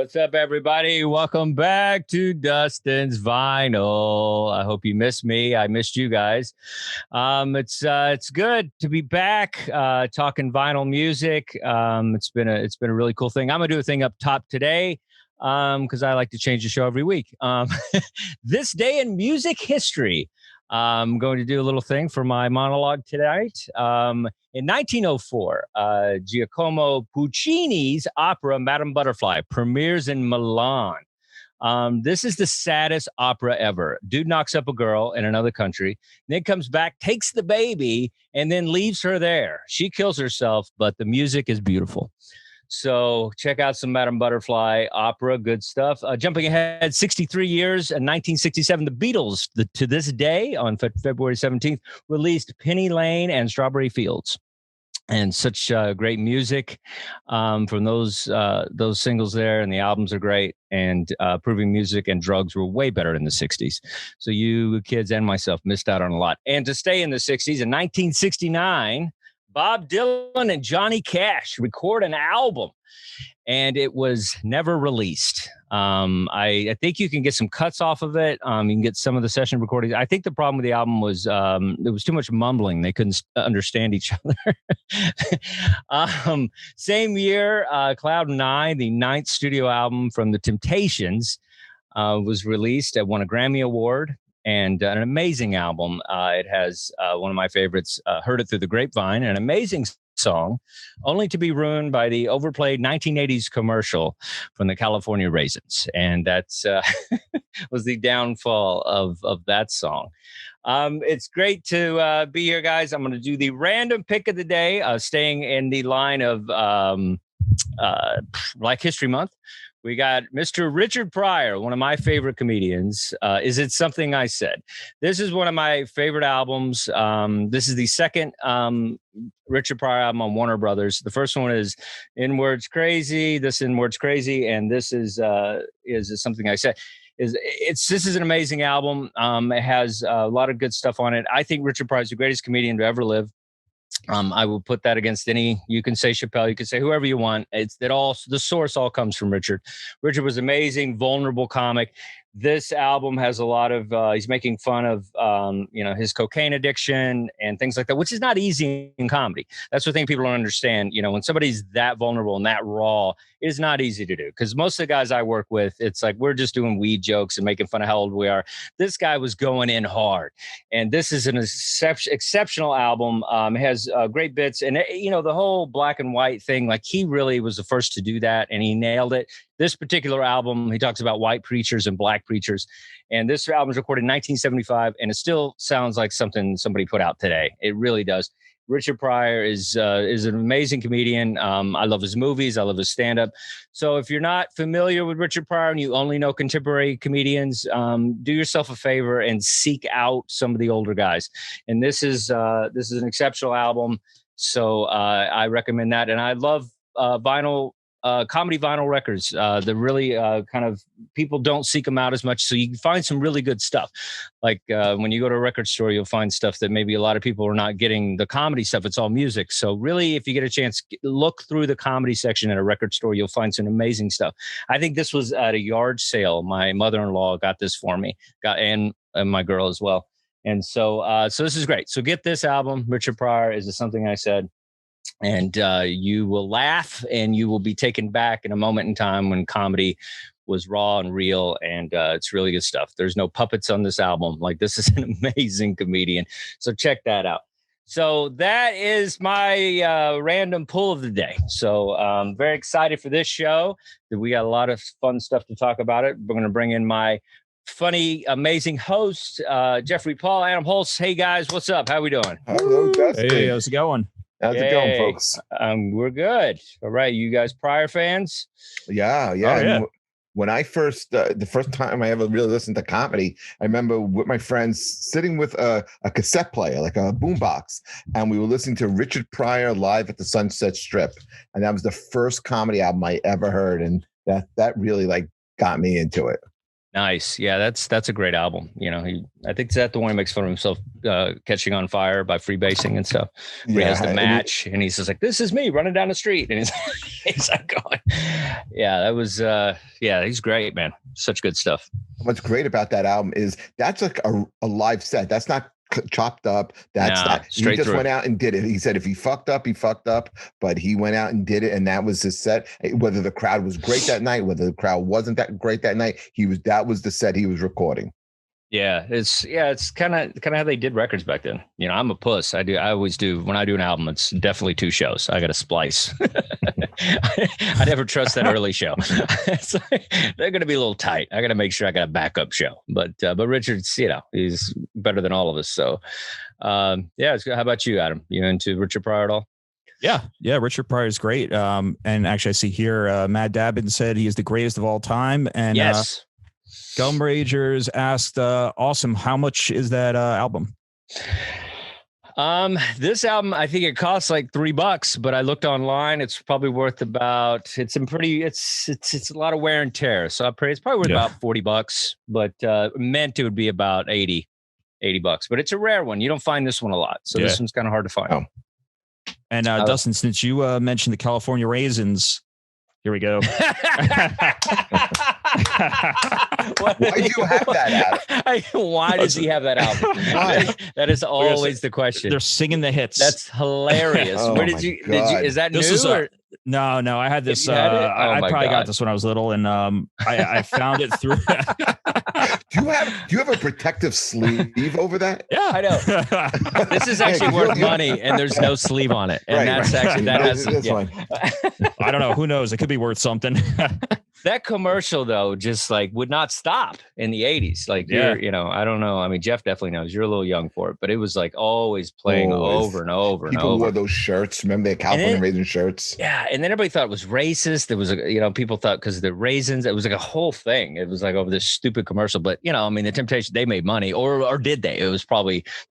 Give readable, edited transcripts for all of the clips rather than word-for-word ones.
What's up, everybody? Welcome back to Dustin's Vinyl. I hope you missed me. I missed you guys. It's good to be back talking vinyl music. It's been a really cool thing. I'm gonna do a thing up top today because I like to change the show every week. This day in music history. I'm going to do a little thing for my monologue tonight. In 1904, Giacomo Puccini's opera Madame Butterfly premieres in Milan. This is the saddest opera ever. Dude knocks up a girl in another country, then comes back, takes the baby, and then leaves her there. She kills herself, but the music is beautiful. So check out some Madame Butterfly opera, good stuff. Jumping ahead 63 years, in 1967, the Beatles, to this day, on February 17th, released Penny Lane and Strawberry Fields. And such great music from those singles there, and the albums are great. And Proving Music and Drugs were way better in the 60s. So you kids and myself missed out on a lot. And to stay in the 60s, in 1969, Bob Dylan and Johnny Cash record an album, and it was never released. I think you can get some cuts off of it. You can get some of the session recordings. I think the problem with the album was there was too much mumbling. They couldn't understand each other. Same year, Cloud 9, the ninth studio album from the Temptations, was released. It won a Grammy Award. And an amazing album. It has one of my favorites, Heard It Through the Grapevine, an amazing song, only to be ruined by the overplayed 1980s commercial from the California Raisins. And that's was the downfall of that song. It's great to be here, guys. I'm going to do the random pick of the day, staying in the line of Black History Month. We got Mr. Richard Pryor, one of my favorite comedians. Is It Something I Said? This is one of my favorite albums. This is the second Richard Pryor album on Warner Brothers. The first one is In Words Crazy. This In Words Crazy, and this is Something I Said. This is an amazing album. It has a lot of good stuff on it. I think Richard Pryor is the greatest comedian to ever live. I will put that against any. You can say Chappelle, you can say whoever you want. The source all comes from Richard. Richard was amazing, vulnerable comic. This album has a lot of. He's making fun of, his cocaine addiction and things like that, which is not easy in comedy. That's the thing people don't understand. When somebody's that vulnerable and that raw, it is not easy to do. Because most of the guys I work with, it's like we're just doing weed jokes and making fun of how old we are. This guy was going in hard, and this is an exceptional album. It has great bits, and the whole black and white thing. Like he really was the first to do that, and he nailed it. This particular album, he talks about white preachers and black preachers. And this album was recorded in 1975, and it still sounds like something somebody put out today. It really does. Richard Pryor is an amazing comedian. I love his movies. I love his stand-up. So if you're not familiar with Richard Pryor and you only know contemporary comedians, do yourself a favor and seek out some of the older guys. And this is an exceptional album. So I recommend that. And I love vinyl. Comedy vinyl records. The really kind of people don't seek them out as much, so you can find some really good stuff. Like when you go to a record store, you'll find stuff that maybe a lot of people are not getting. The comedy stuff, it's all music. So really, if you get a chance, look through the comedy section at a record store. You'll find some amazing stuff. I think this was at a yard sale. My mother-in-law got this for me, and my girl as well. And so this is great. So get this album, Richard Pryor. Is It Something I Said? And you will laugh, and you will be taken back in a moment in time when comedy was raw and real, and it's really good stuff. There's no puppets on this album. Like, this is an amazing comedian. So check that out. So that is my random pull of the day. So I'm very excited for this show. We got a lot of fun stuff to talk about it. We're going to bring in my funny, amazing host, Jeffrey Paul, Adam Holtz. Hey, guys, what's up? How we doing? Hello, Dustin. Hey, how's it going? How's it going, folks? We're good. All right. You guys Pryor fans? Yeah. Oh, yeah. When I first, the first time I ever really listened to comedy, I remember with my friends sitting with a cassette player, like a boombox, and we were listening to Richard Pryor live at the Sunset Strip. And that was the first comedy album I ever heard. And that really got me into it. Nice. Yeah, that's a great album. You know, I think that's the one he makes fun of himself catching on fire by freebasing and stuff. Where he has the match and he's just like, this is me running down the street. And he's like going. Yeah, that was he's great, man. Such good stuff. What's great about that album is that's like a live set. That's not chopped up. That's not. He just went out and did it. He said if he fucked up, but he went out and did it, and that was his set. Whether the crowd was great that night, whether the crowd wasn't that great that night, that was the set he was recording. Yeah, it's kind of how they did records back then. You know, I'm a puss. I always do. When I do an album, it's definitely 2 shows. I got to splice. I never trust that early show. They're going to be a little tight. I got to make sure I got a backup show. But Richard's, you know, he's better than all of us. So, how about you, Adam? You into Richard Pryor at all? Yeah, Richard Pryor is great. And actually, I see here, Matt Dabbin said he is the greatest of all time. And yes. Gum Ragers asked, awesome, how much is that album? This album, I think it costs like $3, but I looked online. It's probably worth about, it's a lot of wear and tear. So it's probably worth about $40, but meant it would be about $80, but it's a rare one. You don't find this one a lot. So this one's kind of hard to find. Oh. And Dustin, since you mentioned the California Raisins, here we go. Why do you have that album? Why does he have that album? That is always the question. They're singing the hits. That's hilarious. Where did you? Is that this new? No, I had this. I probably got this when I was little, and I found it through. Do you have a protective sleeve over that? Yeah, I know. This is actually worth money, and there's no sleeve on it, and that's fine. I don't know. Who knows? It could be worth something. That commercial though, just like would not stop in the 80s. Like you know, I don't know. I mean, Jeff definitely knows. You're a little young for it, but it was like always playing over and over. People wore those shirts. Remember the California Raisin shirts? Yeah, and then everybody thought it was racist. There was people thought because of the raisins, it was like a whole thing. It was like over this stupid commercial. But you know, I mean, the Temptation, they made money, or did they? It was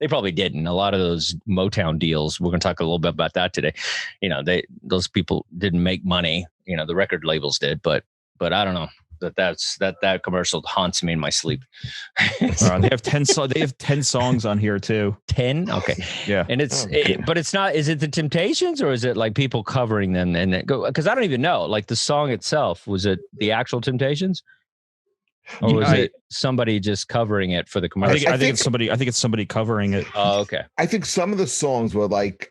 they probably didn't. A lot of those Motown deals. We're going to talk a little bit about that today. You know, those people didn't make money. You know, the record labels did, but I don't know that commercial haunts me in my sleep. They have 10 songs on here too. 10. Okay. Yeah. And but it's not, is it the Temptations or is it like people covering them and go? Cause I don't even know, like the song itself, was it the actual Temptations or was it somebody just covering it for the commercial? I think it's somebody covering it. Oh, okay. I think some of the songs were like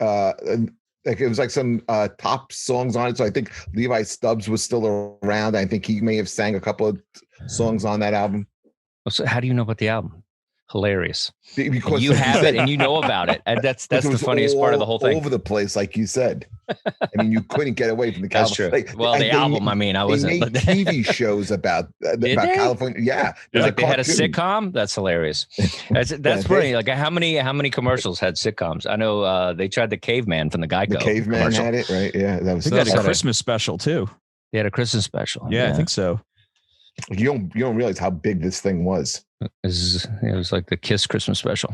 it was like some top songs on it. So I think Levi Stubbs was still around. I think he may have sang a couple of songs on that album. So how do you know about the album? Hilarious. Because you have it and you know about it. And that's the funniest part of the whole thing. Over the place, like you said. I mean, you couldn't get away from the California. That's true. The album, I mean, I wasn't. They made TV shows about California. Yeah. Like they had a sitcom. That's hilarious. That's funny. Like how many commercials had sitcoms? I know they tried the Caveman from the Geico. The Caveman commercial. Had it, right? Yeah. That was they had a Christmas special too. They had a Christmas special. Yeah, I think so. You don't realize how big this thing was. It was like the Kiss Christmas special.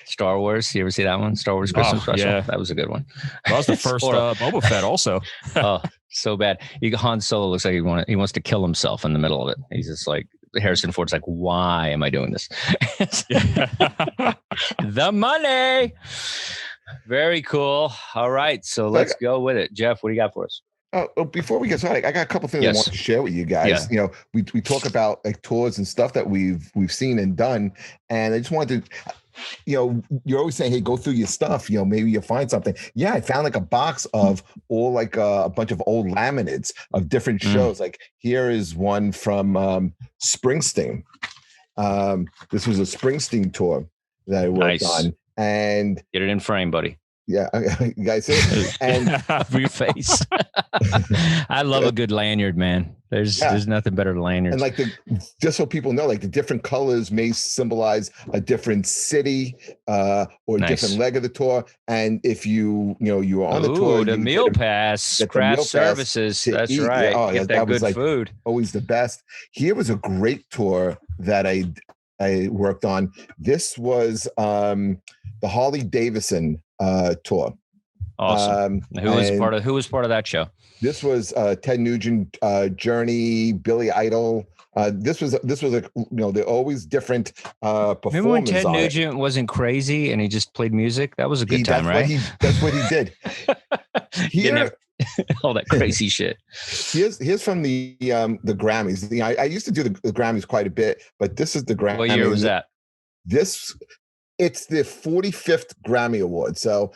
Star Wars. You ever see that one? Star Wars Christmas special. Yeah. That was a good one. That was the first Boba Fett also. Oh, so bad. Han Solo looks like he wants to kill himself in the middle of it. He's just like, Harrison Ford's like, why am I doing this? The money. Very cool. All right. So let's go with it. Jeff, what do you got for us? Before we get started, I got a couple things I want to share with you guys. Yeah. You know, we talk about like tours and stuff that we've seen and done, and I just wanted to, you know, you're always saying, hey, go through your stuff. You know, maybe you'll find something. Yeah, I found like a box of all like a bunch of old laminates of different shows. Like here is one from Springsteen. This was a Springsteen tour that I worked on, and get it in frame, buddy. Yeah, you guys see it? And your face. I love a good lanyard, man. There's nothing better than lanyards. And like just so people know, like the different colors may symbolize a different city or a different leg of the tour. And if you are on the tour, the meal pass, craft services. That's eat. Right. Oh, get that good like food. Always the best. Here was a great tour that I worked on. This was the Harley Davidson tour. Awesome. Who was part of that show? This was Ted Nugent, Journey, Billy Idol. This was like, they're always different performers. Remember when Ted Nugent wasn't crazy and he just played music? That was a good time, right? That's what he did. All that crazy shit. Here's from the Grammys. I used to do the Grammys quite a bit, but this is the Grammys. What year was that? It's the 45th Grammy Award. So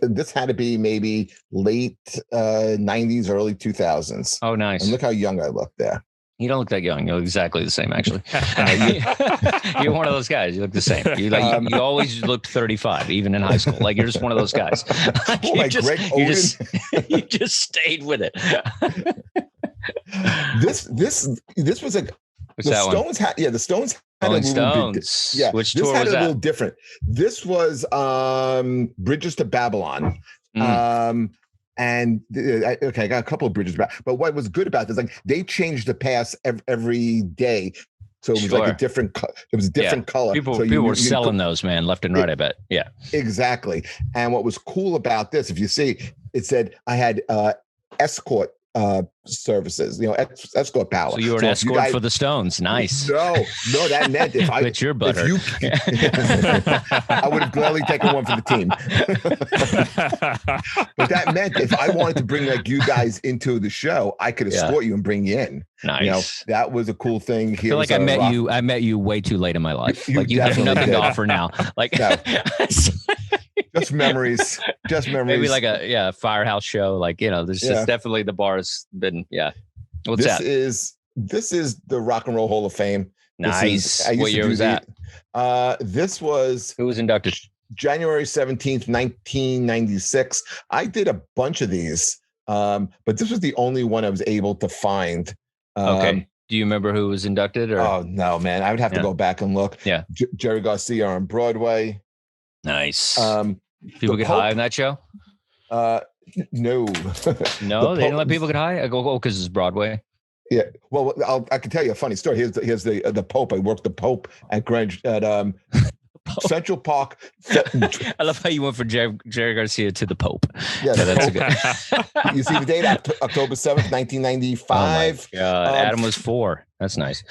this had to be maybe late 90s, early 2000s. Oh, nice. And look how young I look there. You don't look that young. You look exactly the same, actually. You're one of those guys. You look the same. You always looked 35, even in high school. Like you're just one of those guys. You just stayed with it. This was like the Stones had. Yeah, the Stones had Rolling a little Stones. bit. Yeah, which this tour had was a little that? different. This was Bridges to Babylon. And I got a couple of bridges back. But what was good about this, like they changed the pass every day, so it was like a different. It was a different color. People were selling those, man, left and right. I bet. Yeah, exactly. And what was cool about this, if you see, it said I had escort services, escort power. So you were an escort for the Stones. Nice. No, that meant if I bet your butter. I would have gladly taken one for the team. But that meant if I wanted to bring like you guys into the show, I could escort you and bring you in. Nice. That was a cool thing. I feel like I met you way too late in my life. Like you have nothing to offer now. Like no. Just memories. Maybe like a firehouse show. Like, there's just definitely the bar's been, What's that? This is the Rock and Roll Hall of Fame. Nice. What year was that? This was... Who was inducted? January 17th, 1996. I did a bunch of these, but this was the only one I was able to find. Okay. Do you remember who was inducted? Or? Oh, no, man. I would have to go back and look. Yeah. Jerry Garcia on Broadway. Nice. People get high on that show? No. No, they didn't let people get high? I go, because it's Broadway. Yeah. Well, I can tell you a funny story. Here's the Pope. I worked the Pope at Central Park. I love how you went from Jerry Garcia to the Pope. Yeah, that's good. You see the date, October 7th, 1995. Oh my God. Adam was 4. That's nice.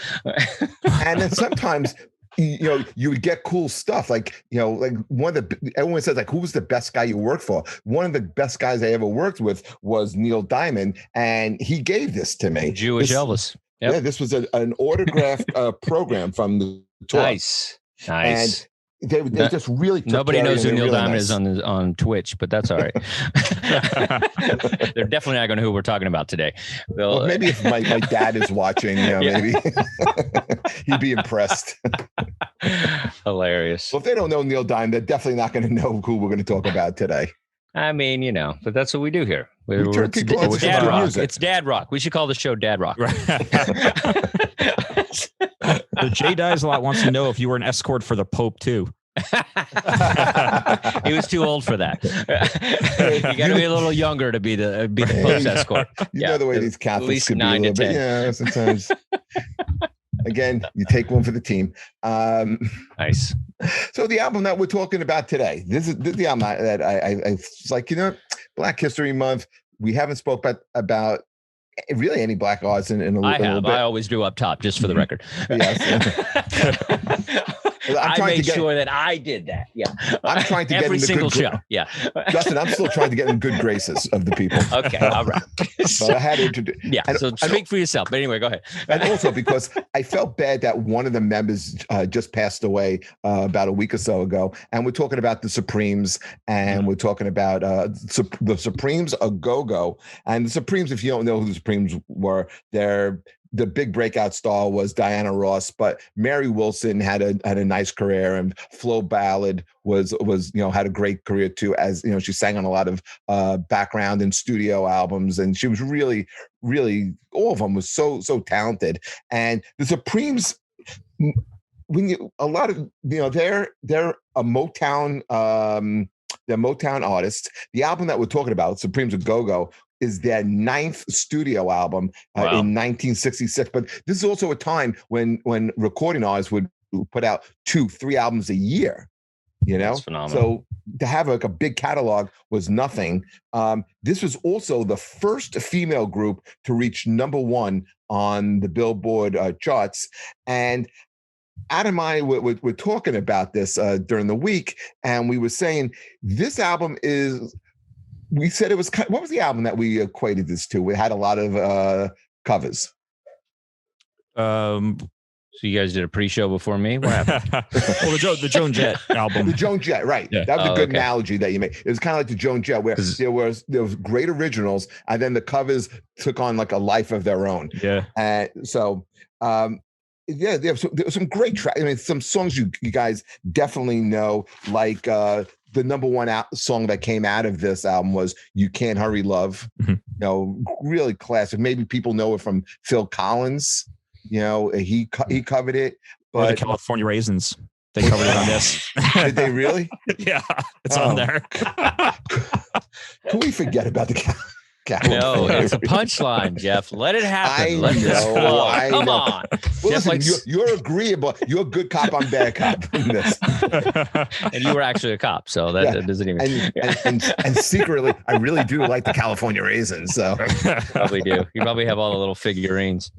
And then sometimes you would get cool stuff like one of the, everyone says like, who was the best guy you worked for? One of the best guys I ever worked with was Neil Diamond, and he gave this to me. Elvis. Yep. Yeah, this was an autographed program from the tour. Nice. And they just really took nobody knows who Neil really Diamond nice. is on Twitch, but that's all right. They're definitely not going to know who we're talking about today. Well, maybe if my dad is watching, maybe he'd be impressed. Hilarious. Well, if they don't know Neil Diamond, they're definitely not going to know who we're going to talk about today. I mean, but that's what we do here. It's Dad Rock. It's Dad Rock. We should call the show Dad Rock. The J Dies a lot wants to know if you were an escort for the Pope too. He was too old for that. You got to be a little younger to be the Pope's escort. You know the way these Catholics could be a little bit. Yeah, sometimes. Again, you take one for the team. Nice. So the album that we're talking about today, this is the album that I was like, Black History Month. We haven't spoke about really any black artists in a little bit. I always do up top, just for the record. Yes. I made sure that I did that. Yeah. I'm trying to every get in single the good show. Yeah. Dustin, I'm still trying to get in good graces of the people. Okay. All right. But I had to introduce. Yeah. So speak for yourself. But anyway, go ahead. And also because I felt bad that one of the members just passed away about a week or so ago. And we're talking about the Supremes, and we're talking about the Supremes a go-go. And the Supremes, if you don't know who the Supremes were, the big breakout star was Diana Ross, but Mary Wilson had a nice career, and Flo Ballard was had a great career too. As she sang on a lot of background and studio albums, and she was really, really, all of them was so talented. And the Supremes, they're a Motown, they're Motown artists. The album that we're talking about, Supremes a Go-Go, is their 9th studio album in 1966. But this is also a time when recording artists would put out 2-3 albums a year. You know, That's phenomenal. so to have like a big catalog was nothing. This was also the first female group to reach #1 on the Billboard charts. And Adam and I we're talking about this during the week, and we were saying this album is. We said it was. What was the album that we equated this to? We had a lot of covers. So you guys did a pre-show before me? What happened? Well, the Joan Jett album. The Joan Jett, right. Yeah. That was a good analogy that you made. It was kind of like the Joan Jett, where there was great originals, and then the covers took on like a life of their own. Yeah. Yeah, there was some great tracks. I mean, some songs you guys definitely know, like the #1 song that came out of this album was "You Can't Hurry Love." Mm-hmm. You know, really classic. Maybe people know it from Phil Collins. You know, he covered it. Or the California Raisins. They covered it on this. Did they really? Yeah, it's on there. Can we forget about the No, it's a punchline, Jeff. Let it happen. Let this flow. Come on. Well, Jeff, listen, you're agreeable. You're a good cop. I'm bad cop in this. And you were actually a cop, so that doesn't even. And secretly, I really do like the California Raisins. So probably do. You probably have all the little figurines.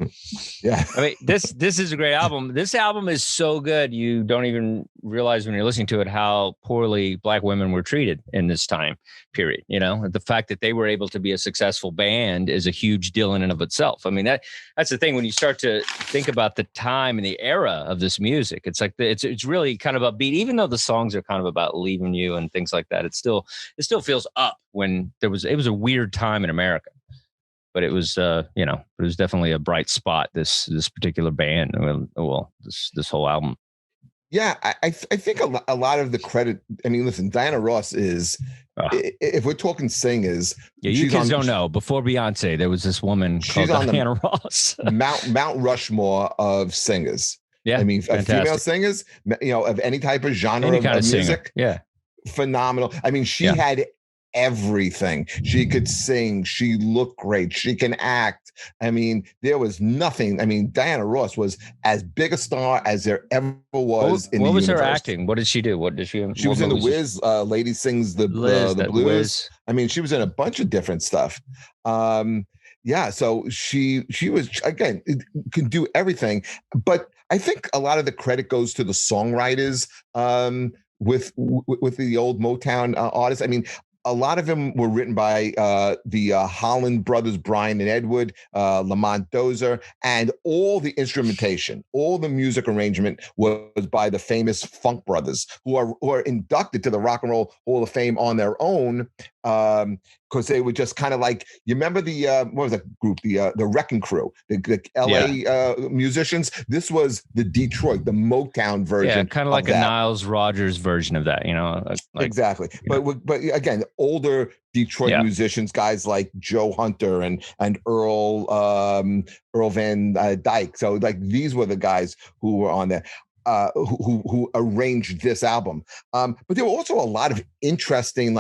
Yeah. I mean, this is a great album. This album is so good. You don't even realize when you're listening to it how poorly Black women were treated in this time period. You know, the fact that they were able to be a successful band is a huge deal in and of itself. I mean, that's the thing when you start to think about the time and the era of this music. It's like it's really kind of upbeat, even though the songs are kind of about leaving you and things like that. It still feels up when it was a weird time in America. But it was, it was definitely a bright spot. This particular band, this whole album. Yeah, I think a lot of the credit. I mean, listen, Diana Ross is. If we're talking singers, you kids don't know. Before Beyonce, there was this woman called Diana Ross. Mount Rushmore of singers. Yeah, I mean, female singers, of any type of genre any kind of music. Yeah, phenomenal. I mean, she had everything. She could sing. She looked great. She can act. I mean, there was nothing. I mean, Diana Ross was as big a star as there ever was in the universe. What was her acting? What did she do? What did she? She was in The Wiz. Lady Sings the Blues. Wiz. I mean, she was in a bunch of different stuff. So she was, again, can do everything. But I think a lot of the credit goes to the songwriters with the old Motown artists. I mean, a lot of them were written by the Holland brothers, Brian and Edward, Lamont Dozier, and all the instrumentation, all the music arrangement was by the famous Funk Brothers, who are inducted to the Rock and Roll Hall of Fame on their own, because they were just kind of like, you remember the what was that group, the Wrecking Crew, the LA musicians. This was the Detroit, the Motown version, kind of like a Niles Rodgers version of that, exactly. But again, older Detroit musicians, guys like Joe Hunter and Earl Van Dyke. So like these were the guys who were on there. Who arranged this album? But there were also a lot of interesting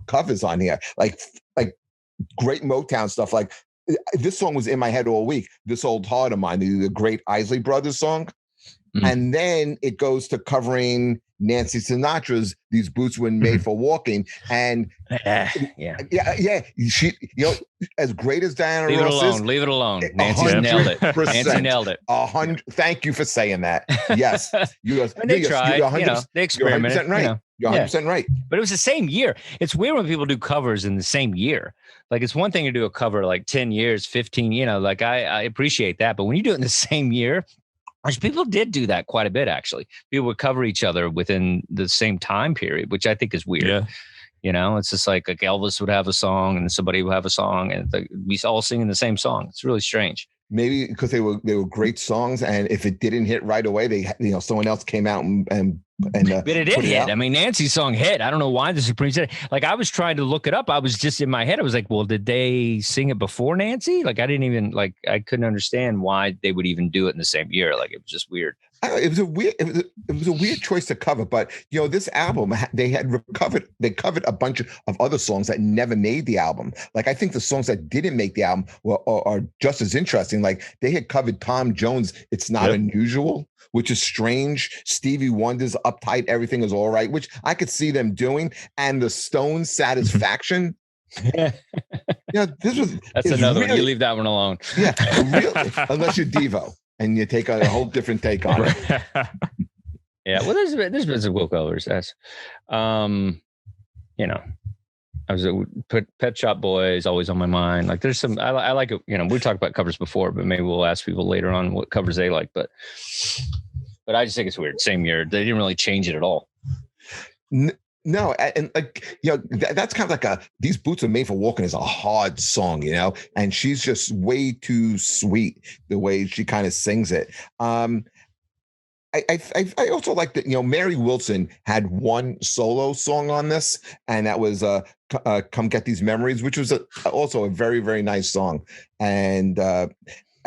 covers on here, like great Motown stuff. Like this song was in my head all week. This Old Heart of Mine, the great Isley Brothers song, and then it goes to covering Nancy Sinatra's "These Boots Were Made for Walking," and she, as great as Diana Ross is, leave it alone. Nancy nailed it. Nancy nailed it. 100. Thank you for saying that. Yes, they tried. They experimented. You're 100% right. You're 100% right. But it was the same year. It's weird when people do covers in the same year. Like it's one thing to do a cover like 10 years, 15. I appreciate that, but when you do it in the same year. People did do that quite a bit, actually. People would cover each other within the same time period, which I think is weird. Yeah. It's just like Elvis would have a song and somebody would have a song and we all singing the same song. It's really strange. Maybe because they were great songs, and if it didn't hit right away, someone else came out and but it did hit. I mean, Nancy's song hit. I don't know why the Supremes did it. Like I was trying to look it up. I was just in my head. I was like, well, did they sing it before Nancy? Like I didn't even I couldn't understand why they would even do it in the same year. Like it was just weird. It was a weird. It was a weird choice to cover, but this album they covered a bunch of other songs that never made the album. Like I think the songs that didn't make the album are just as interesting. Like they had covered Tom Jones' "It's Not Unusual," which is strange. Stevie Wonder's "Uptight," everything is all right, which I could see them doing, and the Stones' "Satisfaction." That's another one. You leave that one alone. Yeah, really, unless you're Devo. And you take a whole different take on it. Yeah, well, there's been some cool covers. That's, I was Pet Shop Boys always on my mind. Like, there's some I like it. We talked about covers before, but maybe we'll ask people later on what covers they like. But I just think it's weird. Same year, they didn't really change it at all. No, and that's kind of like "These Boots Are Made for Walking" is a hard song, and she's just way too sweet the way she kind of sings it. I also like that, Mary Wilson had one solo song on this, and that was "Come Get These Memories," which was also a very, very nice song. And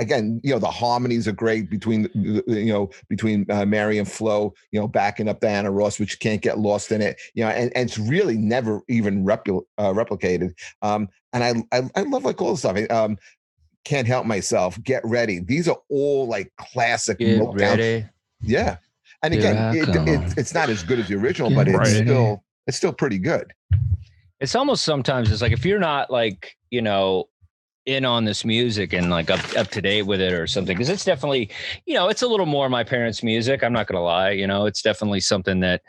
again, the harmonies are great between Mary and Flo, backing up Diana Ross, which can't get lost in it, and it's really never even replicated. And I love like all the stuff. Can't Help Myself, Get Ready. These are all like classic Motown. Ready. Yeah. And again, it's not as good as the original, but it's still pretty good. It's almost sometimes it's like, if you're not like, in on this music and like up to date with it or something, because it's definitely, it's a little more my parents' music. I'm not gonna lie, it's definitely something that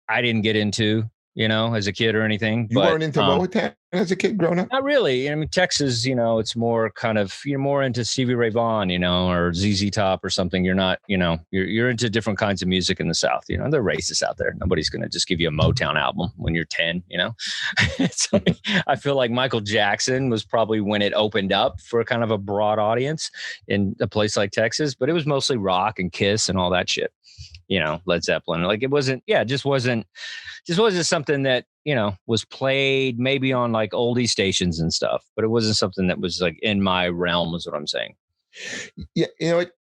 I didn't get into, as a kid or anything. You weren't into Motown as a kid growing up? Not really. I mean, Texas, it's more kind of, you're more into Stevie Ray Vaughan, or ZZ Top or something. You're not, you're into different kinds of music in the South. They're racist out there. Nobody's going to just give you a Motown album when you're 10, It's like, I feel like Michael Jackson was probably when it opened up for kind of a broad audience in a place like Texas, but it was mostly rock and Kiss and all that shit. Led Zeppelin. Like it wasn't something that, was played maybe on like oldie stations and stuff, but it wasn't something that was like in my realm is what I'm saying. Yeah.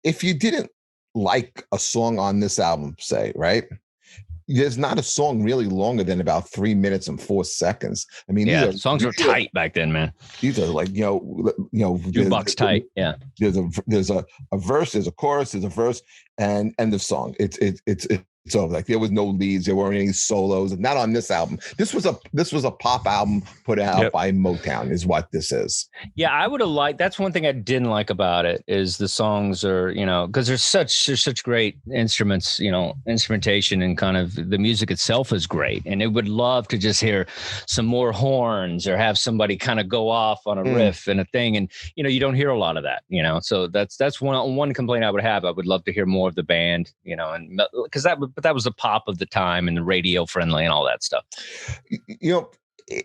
If you didn't like a song on this album, say, right, there's not a song really longer than about 3 minutes and 4 seconds. I mean, songs were tight back then, man. These are like, jukebox tight. Yeah. There's a verse, there's a chorus, there's a verse, and end of song. It's over. Like there was no leads, there weren't any solos, not on this album. This was a pop album put out by Motown, is what this is. Yeah, I would have liked. That's one thing I didn't like about it is the songs are, because there's such great instruments, instrumentation, and kind of the music itself is great. And it would love to just hear some more horns or have somebody kind of go off on a riff and a thing. And you don't hear a lot of that. So that's one complaint I would have. I would love to hear more of the band, and because but that was the pop of the time and the radio friendly and all that stuff.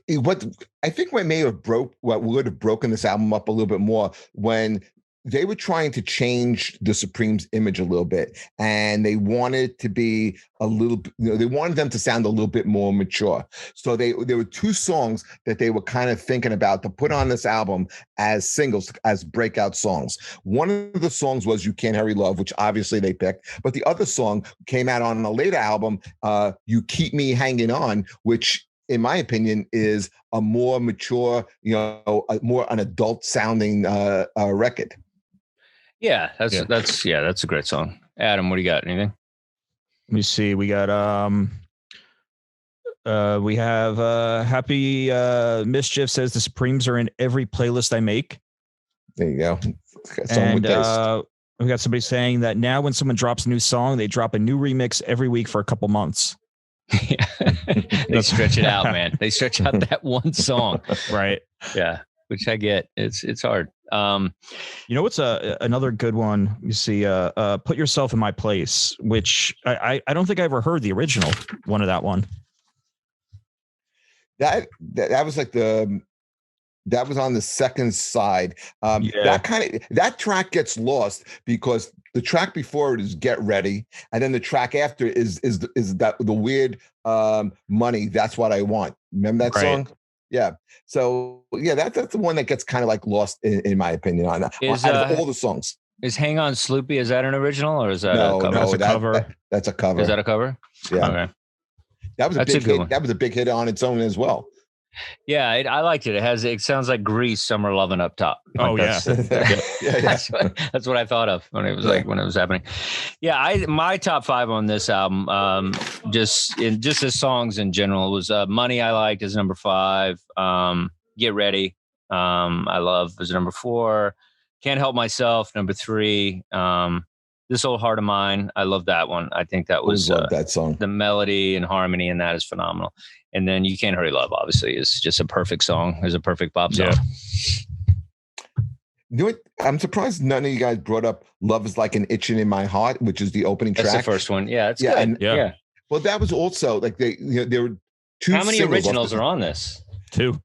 What I think what would have broken this album up a little bit more when they were trying to change the Supremes image a little bit, and they wanted to be they wanted them to sound a little bit more mature. So there were 2 songs that they were kind of thinking about to put on this album as singles, as breakout songs. One of the songs was "You Can't Hurry Love," which obviously they picked, but the other song came out on a later album, "You Keep Me Hanging On," which in my opinion is a more mature, more an adult sounding record. Yeah, that's a great song. Adam, what do you got? Anything? Let me see. We got we have Happy Mischief says the Supremes are in every playlist I make. There you go. And we got somebody saying that now when someone drops a new song, they drop a new remix every week for a couple months. Yeah. They stretch it out, man. They stretch out that one song. Right. Yeah. Which I get. It's hard. What's another good one? You see, Put Yourself in My Place, which I don't think I ever heard the original one of that one. That was like that was on the second side. That track gets lost because the track before it is Get Ready, and then the track after is that the weird Money, That's What I Want. Remember that song? Yeah. So yeah, that's the one that gets kind of like lost in my opinion on all the songs. Is "Hang On Sloopy"? Is that an original or is that a cover? That's a cover. That's a cover. Is that a cover? Yeah. Okay. That was a big hit. That was a big hit on its own as well. Yeah, I liked it. It sounds like Grease, "Summer Lovin' Up Top." Like that's what I thought of when it was when it was happening. Yeah, my top 5 on this album, just as songs in general, was "Money." I liked as number 5. "Get Ready," I love as number 4. "Can't Help Myself," number 3. "This Old Heart of Mine," I love that one. I think that was that song. The melody and harmony in that is phenomenal. And then "You Can't Hurry Love," obviously, is just a perfect song. It's a perfect pop song. You know what? I'm surprised none of you guys brought up "Love Is Like an Itching in My Heart," which is the opening track. That's the first one. Yeah, it's good. Yeah. Well, that was also like there were 2. How many originals are on this? 2.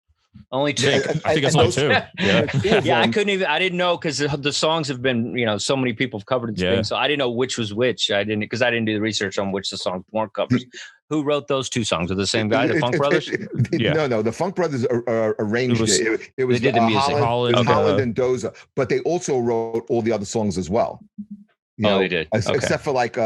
Only 2. Yeah, I think it's only 2. Yeah, I didn't know because the songs have been, so many people have covered things. So I didn't know which was which. Because I didn't do the research on which the songs weren't covers. Who wrote those 2 songs? Are the same guy, the Funk Brothers? No, the Funk Brothers arranged it. It was they did the music. Holland and Doza, but they also wrote all the other songs as well. They did. Except for like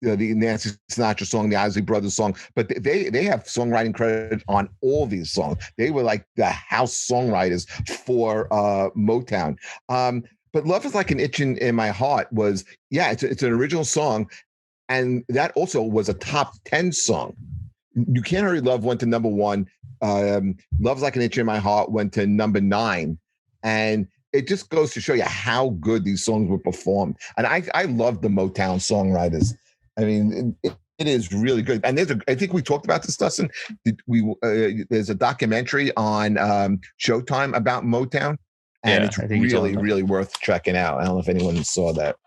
the Nancy Sinatra song, the Isley Brothers song, but they have songwriting credit on all these songs. They were like the house songwriters for Motown. But "Love Is Like an Itch in My Heart" was it's an original song, and that also was a top 10 song. "You Can't Hurry Love" went to number 1. "Love's Like an Itch in My Heart" went to number 9, and it just goes to show you how good these songs were performed. And I love the Motown songwriters. I mean, it is really good. And I think we talked about this, Dustin. There's a documentary on Showtime about Motown, and it's really, really worth checking out. I don't know if anyone saw that.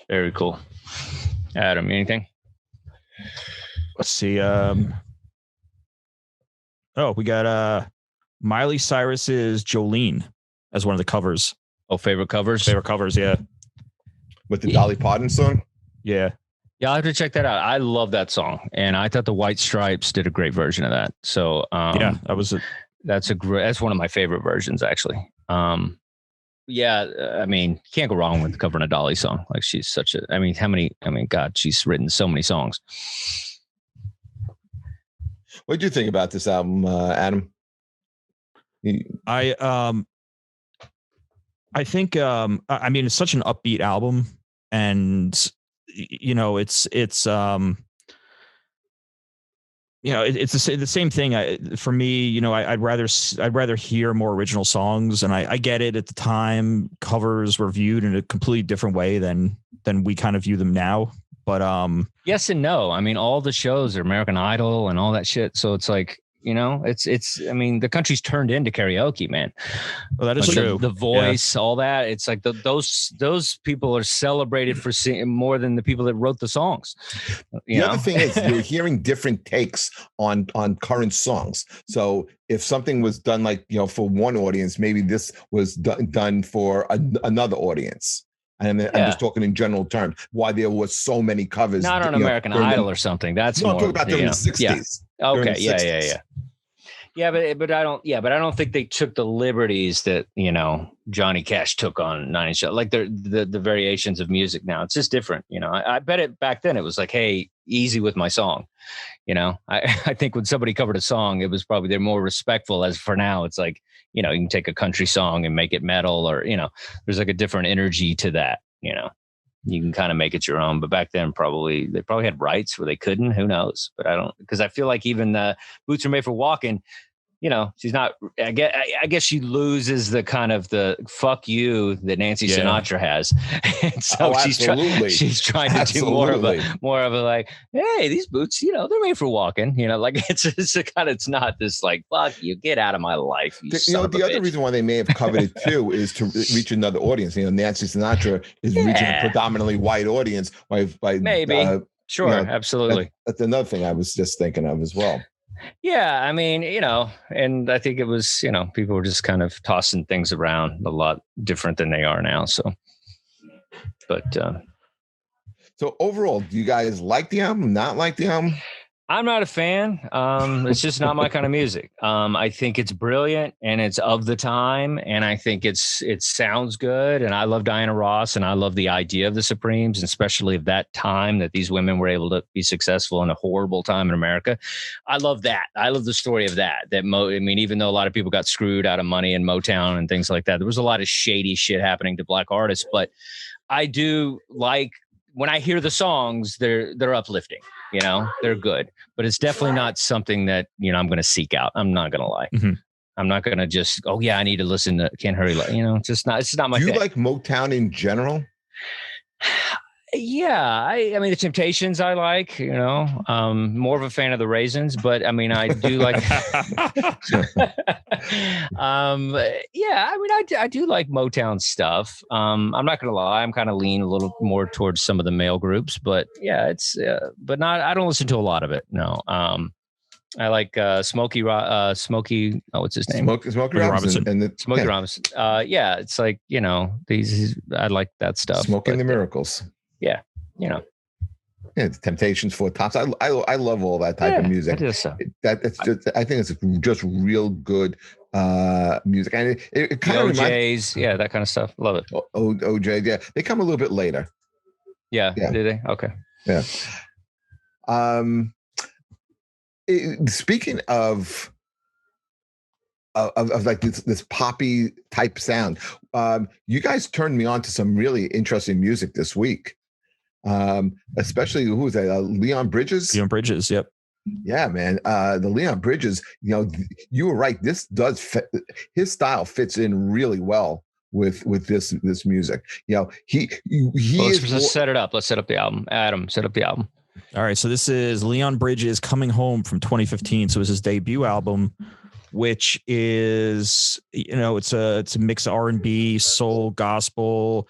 Very cool. Adam, anything? Let's see. We got Miley Cyrus's "Jolene" as one of the covers. Oh, favorite covers? Favorite covers, yeah. With the Dolly Parton song? Yeah. Yeah, I'll have to check that out. I love that song, and I thought the White Stripes did a great version of that. So that's one of my favorite versions, actually. I mean, can't go wrong with covering a Dolly song. Like, she's such a. I mean, God, she's written so many songs. What did you think about this album, Adam? I think I mean, it's such an upbeat album, and it's it's the same thing. For me, I'd rather hear more original songs, and I get it. At the time, covers were viewed in a completely different way than we kind of view them now. But yes and no. I mean, all the shows are American Idol and all that shit. So it's like, it's. I mean, the country's turned into karaoke, man. Well, that is true. The Voice, all that. It's like those people are celebrated for seeing more than the people that wrote the songs. The other thing is you're hearing different takes on current songs. So if something was done for one audience, maybe this was done for another audience. And I'm just talking in general terms. Why there was so many covers? Not on American Idol or something. That's more. I'm talking about during the '60s. Yeah. Okay. Yeah. But I don't. Yeah, but I don't think they took the liberties that Johnny Cash took on Nine Inch Nails. Like the variations of music now. It's just different. I bet it back then. It was like, hey, easy with my song. I think when somebody covered a song, it was probably they're more respectful. As for now, it's like, you can take a country song and make it metal, or there's like a different energy to that. You can kind of make it your own. But back then, they probably had rights where they couldn't. Who knows? But because I feel like even Boots Are Made for Walking. She's not. I guess she loses the kind of the fuck you that Nancy Sinatra has, and so she's trying to do more of a like, hey, these boots, they're made for walking. Like it's not this like, fuck you, get out of my life. The other reason why they may have covered it too is to reach another audience. Nancy Sinatra is reaching a predominantly white audience by maybe. Sure, absolutely. That's another thing I was just thinking of as well. Yeah, I mean, and I think it was, people were just kind of tossing things around a lot different than they are now. So, but so overall, do you guys like the album? Not like the album? I'm not a fan. It's just not my kind of music. I think it's brilliant and it's of the time, and I think it sounds good. And I love Diana Ross, and I love the idea of the Supremes, and especially of that time that these women were able to be successful in a horrible time in America. I love that. I love the story of that. I mean, even though a lot of people got screwed out of money in Motown and things like that, there was a lot of shady shit happening to Black artists. But I do like when I hear the songs, they're uplifting. You know, they're good, but it's definitely not something that, you know, I'm going to seek out. I'm not going to lie. Mm-hmm. I'm not going to just, oh yeah, I need to listen to Can't Hurry. You know, it's not my thing. Do you thing. like Motown in general? Yeah, I mean the Temptations I like, you know, more of a fan of the Raisins, but I mean I do like yeah, I mean I do like Motown stuff. I'm not gonna lie, I'm kind of lean a little more towards some of the male groups, but yeah, it's but not, I don't listen to a lot of it. No. I like Smokey what's his name? Smokey Robinson. And Smokey Robinson. Yeah, it's like, you know, I like that stuff. Smoking the Miracles. Yeah, you know. Yeah, the Temptations, Four Tops. I love all that type of music. That's just, I think it's just real good music, and it kind of OJs, yeah, that kind of stuff. Love it. OJ, yeah, they come a little bit later. Yeah. Do they? Okay. Yeah. Speaking of like this poppy type sound, you guys turned me on to some really interesting music this week. Especially who was that? Leon Bridges. Leon Bridges, yep. Yeah, man. The Leon Bridges. You know, you were right. This does his style fits in really well with this music. You know, let's set it up. Let's set up the album. Adam, set up the album. All right, so this is Leon Bridges Coming Home from 2015. So it's his debut album, which is, you know, it's a mix of R&B, soul, gospel.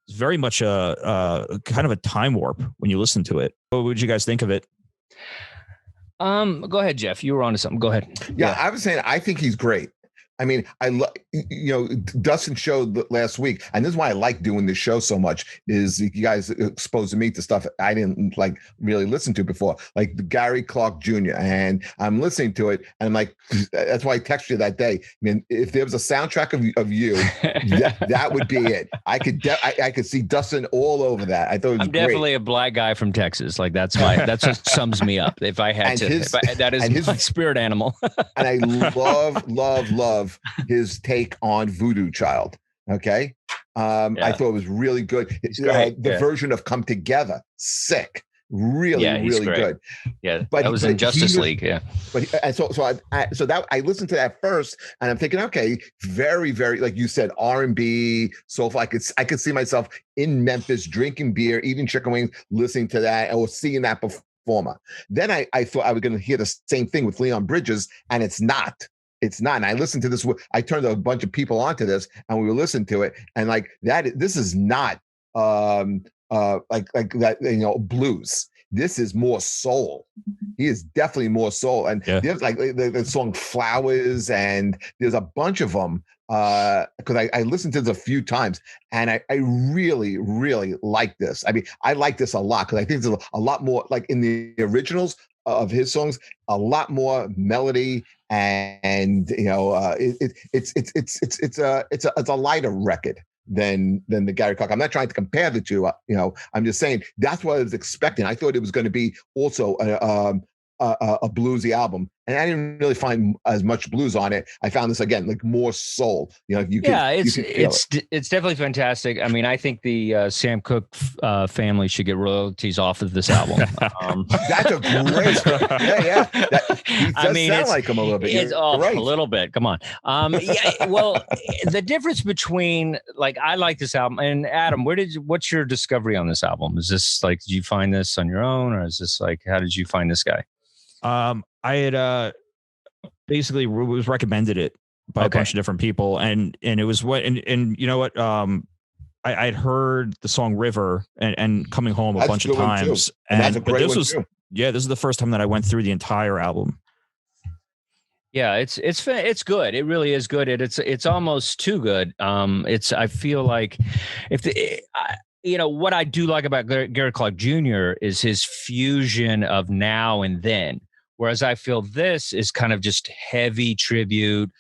It's very much a kind of a time warp when you listen to it. What would you guys think of it? Go ahead, Jeff. You were on to something. Go ahead. Yeah, I was saying I think he's great. I mean, you know, Dustin showed last week, and this is why I like doing this show so much, is you guys exposing me to stuff I didn't like really listen to before, like the Gary Clark Jr. And I'm listening to it, and I'm like, that's why I texted you that day. I mean, if there was a soundtrack of you, that would be it. I could see Dustin all over that. I thought it was I'm definitely a black guy from Texas. Like that's what sums me up. If I had that is my spirit animal. And I love his take on Voodoo Child. Okay. I thought it was really good. The version of Come Together, sick. Really good. Yeah, but that was in Justice League. Yeah, but I listened to that first, and I'm thinking, okay, very, very, like you said, R&B, soulful. I could see myself in Memphis drinking beer, eating chicken wings, listening to that, or seeing that performer. Then I thought I was going to hear the same thing with Leon Bridges, and it's not. It's not. And I listened to this. I turned a bunch of people onto this, and we were listening to it, and like that. This is not like that. You know, blues. This is more soul. He is definitely more soul. And there's like the song "Flowers," and there's a bunch of them. Because I listened to this a few times, and I really, really like this. I mean, I like this a lot because I think there's a lot more, like in the originals of his songs, a lot more melody, and you know, it's a lighter record than the Gary Clark. I'm not trying to compare the two. You know, I'm just saying that's what I was expecting. I thought it was going to be also a bluesy album, and I didn't really find as much blues on it. I found this again like more soul. You know, it's definitely fantastic. I mean, I think the Sam Cooke family should get royalties off of this album. That's a great. He does sound like him a little bit. It's a little bit. Come on. Well, the difference between like I like this album, and Adam, what's your discovery on this album? Is this like, did you find this on your own, or is this like, how did you find this guy? I had basically was recommended it by a bunch of different people, and it was and you know what, I had heard the song River and Coming Home a bunch of times, and this is the first time that I went through the entire album. Yeah, it's good. It really is good. It's almost too good. I feel like what I do like about Gary Clark Jr. is his fusion of now and then. Whereas I feel this is kind of just heavy tribute,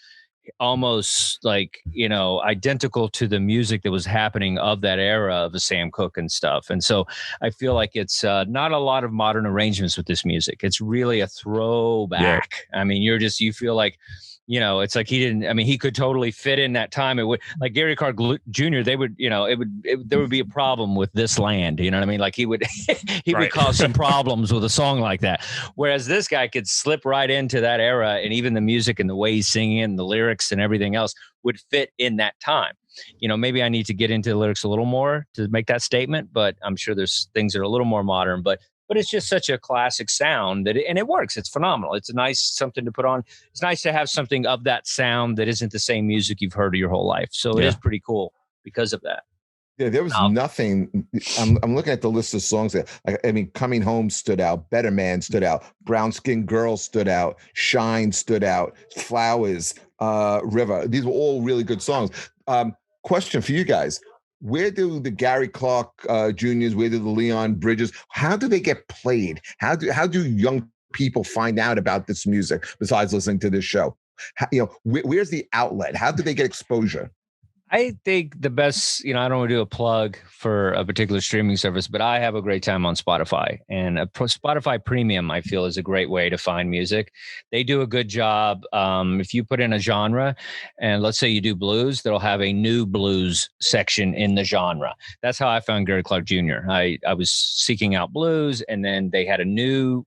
almost like, identical to the music that was happening of that era of the Sam Cooke and stuff. And so I feel like it's not a lot of modern arrangements with this music. It's really a throwback. Yeah. I mean, you feel like, it's like he could totally fit in that time. It would, like Gary Clark Jr., there would be a problem with This Land. You know what I mean? Like he would cause some problems with a song like that. Whereas this guy could slip right into that era, and even the music and the way he's singing and the lyrics and everything else would fit in that time. Maybe I need to get into the lyrics a little more to make that statement, but I'm sure there's things that are a little more modern, but it's just such a classic sound and it works. It's phenomenal. It's something to put on. It's nice to have something of that sound that isn't the same music you've heard your whole life. So it is pretty cool because of that. Yeah, there was nothing. I'm looking at the list of songs that, Coming Home stood out, Better Man stood out, Brown Skin Girl stood out, Shine stood out, Flowers, River. These were all really good songs. Question for you guys. Where do the Gary Clark Juniors, where do the Leon Bridges, how do they get played? How do young people find out about this music besides listening to this show? Where's the outlet? How do they get exposure? I think the best, I don't want to do a plug for a particular streaming service, but I have a great time on Spotify, and Spotify Premium, I feel, is a great way to find music. They do a good job. If you put in a genre and let's say you do blues, they'll have a new blues section in the genre. That's how I found Gary Clark Jr. I was seeking out blues, and then they had a new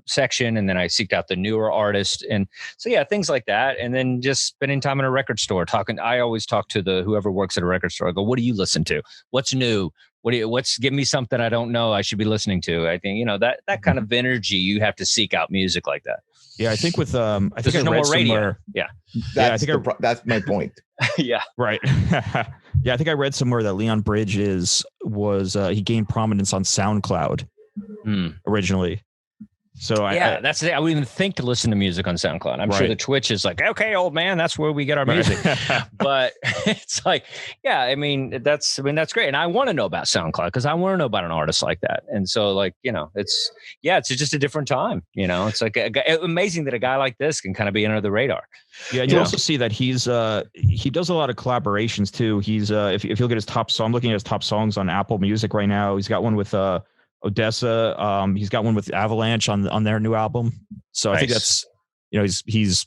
section, and then I seeked out the newer artist. And so, yeah, things like that. And then just spending time in a record store talking. I always talk to whoever works at a record store. I go, what do you listen to? What's new? Give me something I don't know I should be listening to. I think, that kind of energy, you have to seek out music like that. Yeah. I think with, I think I read somewhere. Yeah. That's my point. Yeah. Right. Yeah. I think I read somewhere that Leon Bridges he gained prominence on SoundCloud originally. So that's it. I wouldn't even think to listen to music on SoundCloud. I'm sure the Twitch is like, okay, old man, that's where we get our music. But it's like, that's great. And I want to know about SoundCloud because I want to know about an artist like that. And so, like, it's just a different time. It's like amazing that a guy like this can kind of be under the radar. Yeah, and you also see that he does a lot of collaborations too. He's if you look at his top song, I'm looking at his top songs on Apple Music right now. He's got one with Odessa. He's got one with Avalanche on their new album. So nice. I think that's he's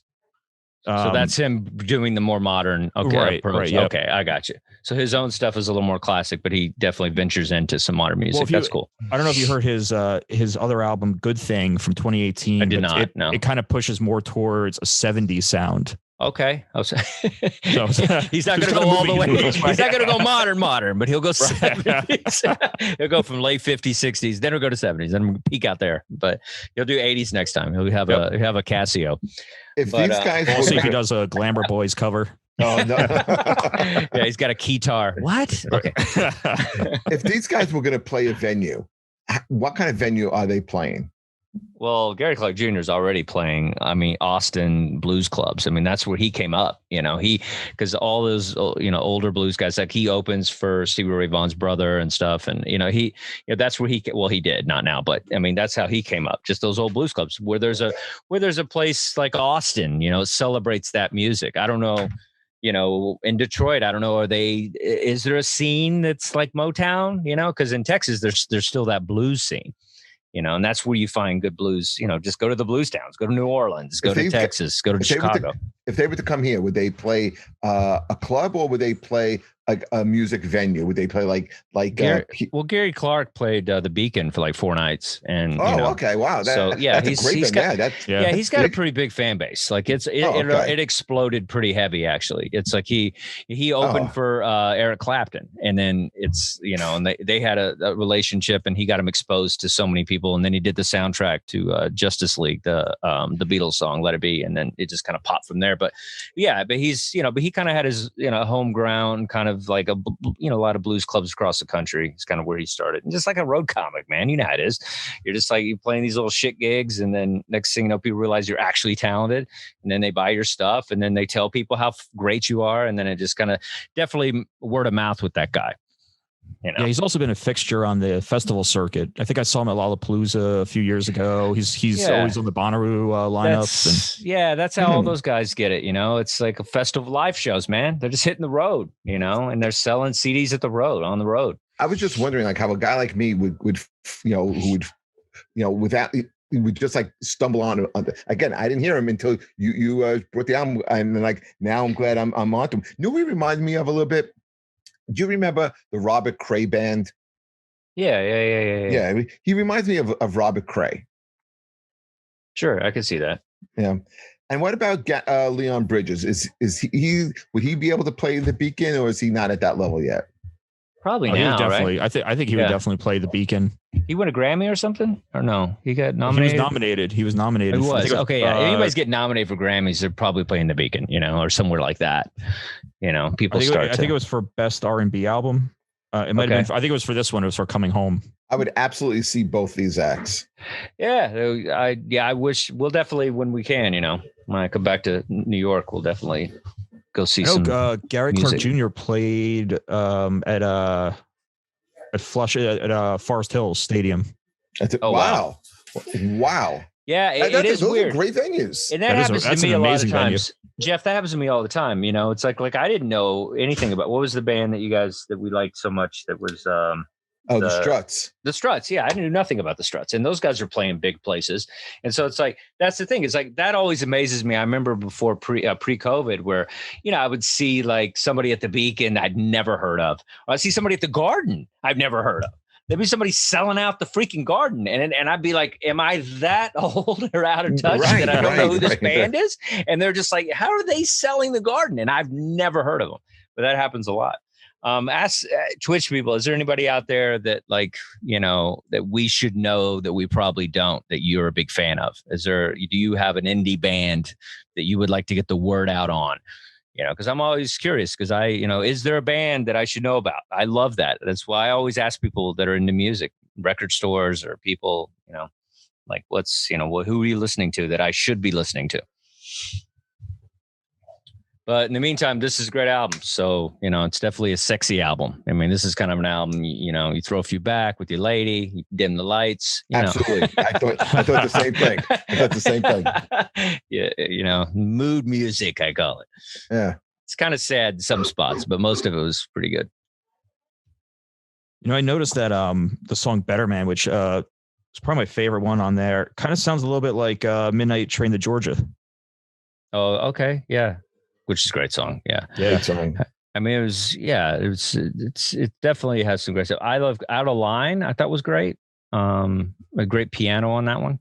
so that's him doing the more modern approach. Right, yep. Okay, I got you. So his own stuff is a little more classic, but he definitely ventures into some modern music. That's cool. I don't know if you heard his other album, Good Thing, from 2018. I did not. No. It kind of pushes more towards a 70s sound. Okay. He's not going to go all the way. He's not going to go modern, but he'll go 70s. He'll go from late 50s, 60s, then he'll go to 70s, then we'll peak out there. But he'll do 80s next time. He'll have a Casio. These guys, we'll see if he does a Glamour Boys cover. Oh no! Yeah, he's got a keytar. What? Okay. If these guys were going to play a venue, what kind of venue are they playing? Well, Gary Clark Jr. is already playing, Austin blues clubs. That's where he came up, because all those, older blues guys, like he opens for Stevie Ray Vaughan's brother and stuff. And, that's where he did, not now, but that's how he came up. Just those old blues clubs where there's a place like Austin, it celebrates that music. I don't know. In Detroit, I don't know, is there a scene that's like Motown, because in Texas, there's still that blues scene. And that's where you find good blues. Just go to the blues towns, go to New Orleans, go to Texas, go to Chicago. If they were to come here, would they play a club or would they play like a music venue? Would they play like Gary Clark played the Beacon for like 4 nights, and okay, wow. He's got a pretty big fan base. Like it exploded pretty heavy actually. It's like he opened for Eric Clapton, and then it's and they had a relationship, and he got him exposed to so many people, and then he did the soundtrack to Justice League, the Beatles song Let It Be, and then it just kind of popped from there. But he kind of had his home ground kind of like a lot of blues clubs across the country. It's kind of where he started. And just like a road comic, man, you know how it is. You're just like, you're playing these little shit gigs, and then next thing you know, people realize you're actually talented, and then they buy your stuff, and then they tell people how great you are, and then it just kind of definitely word of mouth with that guy. You know? Yeah, he's also been a fixture on the festival circuit. I think I saw him at Lollapalooza a few years ago. He's always on the Bonnaroo lineups. That's how all those guys get it. You know, it's like a festival live shows, man. They're just hitting the road, you know, and they're selling CDs on the road. I was just wondering, like, how a guy like me would without. He would just like stumble on. Again, I didn't hear him until you brought the album, and like now I'm glad I'm onto him. You know what he reminded me of a little bit? Do you remember the Robert Cray band? Yeah. He reminds me of Robert Cray. Sure, I can see that. Yeah. And what about Leon Bridges? Is he would he be able to play the Beacon, or is he not at that level yet? Probably now, definitely. right? I think he would definitely play the Beacon. He won a Grammy or something, or no? He got nominated. He was nominated. He was okay. Yeah, anybody's getting nominated for Grammys, they're probably playing the Beacon, you know, or somewhere like that. You know, people I think it was for best R&B album. It might have been. I think it was for this one. It was for Coming Home. I would absolutely see both these acts. Yeah, I wish we'll definitely, when we can, you know, when I come back to New York, we'll definitely go see some. Gary music. Clark Jr. played at Forest Hills Stadium. Wow. Yeah, it is those weird. Are great venues. And that happens to me a lot of times. Jeff, that happens to me all the time. You know, it's like I didn't know anything about, what was the band that we liked so much that was the Struts. The Struts, yeah. I knew nothing about the Struts. And those guys are playing big places. And so it's like, that's the thing. It's like, that always amazes me. I remember before pre-COVID where, you know, I would see like somebody at the Beacon I'd never heard of. Or I'd see somebody at the Garden I've never heard of. There'd be somebody selling out the freaking Garden. And I'd be like, am I that old or out of touch that I don't know who this band is? And they're just like, how are they selling the Garden? And I've never heard of them. But that happens a lot. Ask Twitch people, is there anybody out there that, like, you know, that we should know that we probably don't, that you're a big fan of? Do you have an indie band that you would like to get the word out on? You know, because I'm always curious, because is there a band that I should know about? I love that. That's why I always ask people that are into music, record stores or people, you know, like, who are you listening to that I should be listening to? But in the meantime, this is a great album. So, you know, it's definitely a sexy album. I mean, this is kind of an album, you know, you throw a few back with your lady, you dim the lights. Absolutely. I thought the same thing. Yeah, you know, mood music, I call it. Yeah. It's kind of sad in some spots, but most of it was pretty good. You know, I noticed that the song Better Man, which is probably my favorite one on there, kind of sounds a little bit like Midnight Train to Georgia. Oh, okay. Yeah. Which is a great song. Yeah. Great song. I mean, it definitely has some great stuff. I love Out of Line. I thought was great. A great piano on that one.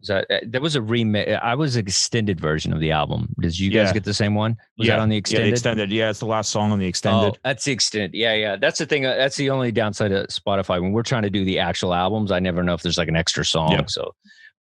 There was a remix. I was an extended version of the album. Did you guys get the same one? Was that on the extended? Yeah, the extended. Yeah, it's the last song on the extended. Oh, that's the extended. Yeah. That's the thing. That's the only downside of Spotify. When we're trying to do the actual albums, I never know if there's like an extra song. Yeah. So,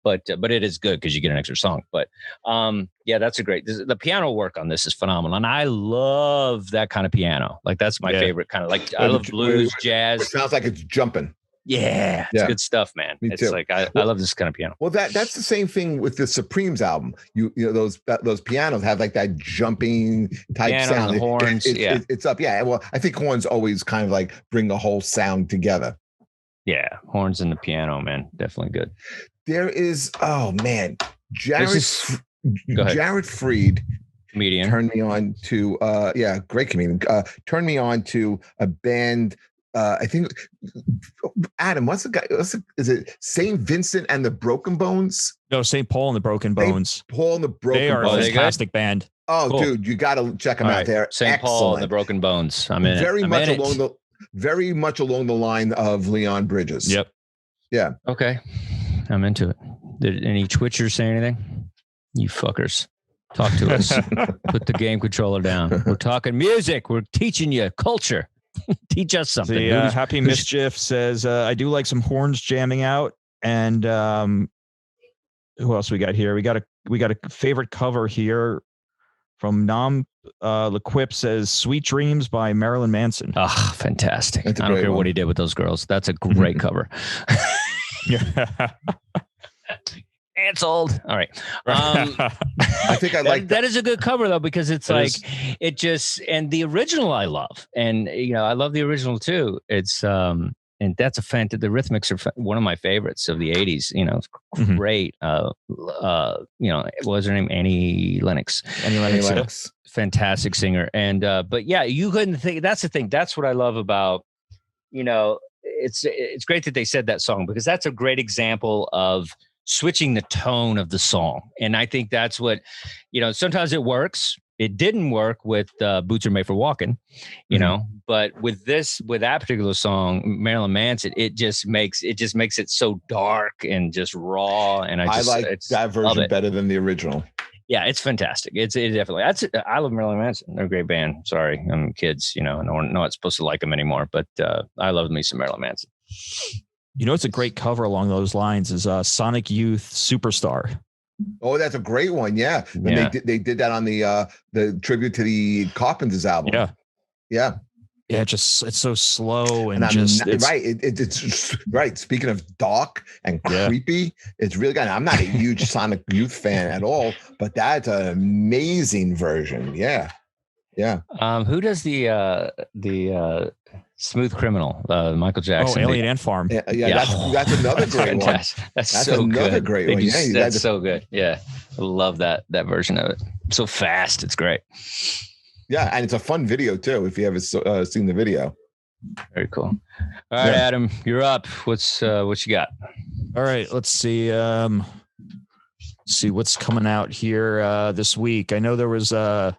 but it is good because you get an extra song. But that's the piano work on this is phenomenal, and I love that kind of piano. Like, that's my favorite kind of, like, I love blues, jazz. It sounds like it's jumping. Yeah, it's good stuff, man. It's too. Like I love this kind of piano. Well, that's the same thing with the Supremes album. You know those pianos have like that jumping type piano sound. And horns, it's up. Yeah, well, I think horns always kind of like bring the whole sound together. Yeah, horns and the piano, man, definitely good. There is, oh man, Jared Freed, comedian, turned me on to great comedian. Turned me on to a band. I think Adam, what's the guy? Is it St. Vincent and the Broken Bones? No, St. Paul and the Broken Bones. Paul and the Broken Bones. They are a fantastic band. Oh, cool. Dude, you got to check them out. They're St. Paul and the Broken Bones. I'm in very it. Very much along the line of Leon Bridges. Yep. Yeah. Okay. I'm into it. Did any Twitchers say anything? You fuckers. Talk to us. Put the game controller down. We're talking music. We're teaching you culture. Teach us something. The Happy Mischief says, I do like some horns jamming out. And who else we got here? We got a favorite cover here from Nam Lequip says Sweet Dreams by Marilyn Manson. Oh, fantastic. I don't care what he did with those girls. That's a great cover. canceled. All right. I think I like that is a good cover though, because it's and the original I love, and I love the original too. It's and that's the rhythmics are one of my favorites of the 80s. Great. What was her name? Annie Lennox. Annie Lennox. Fantastic singer. And but yeah, you couldn't think. That's the thing. That's what I love about it's great that they said that song, because that's a great example of switching the tone of the song. And I think that's what, sometimes it works. It didn't work with Boots Are Made for Walking, but with that particular song, Marilyn Manson, it just makes it so dark and just raw. And I like that version better than the original. Yeah, it's fantastic. It definitely. I love Marilyn Manson. They're a great band. Sorry, I'm kids. No one not supposed to like them anymore. But I love me some Marilyn Manson. It's a great cover along those lines is Sonic Youth Superstar. Oh, that's a great one. Yeah, they did that on the tribute to the Carpenters album. Yeah. Yeah, it's so slow and right. It's right. Speaking of dark and creepy, it's really good. I'm not a huge Sonic Youth fan at all, but that's an amazing version. Yeah. Who does the Smooth Criminal? Michael Jackson. Oh, Alien Ant Farm. Yeah. That's another great one. That's so another good. Great one. Yeah, that's so good. Yeah, I love that version of it. So fast. It's great. Yeah, and it's a fun video too. If you ever seen the video, very cool. All right, Adam, you're up. What you got? All right, let's see. See what's coming out here this week. I know there was one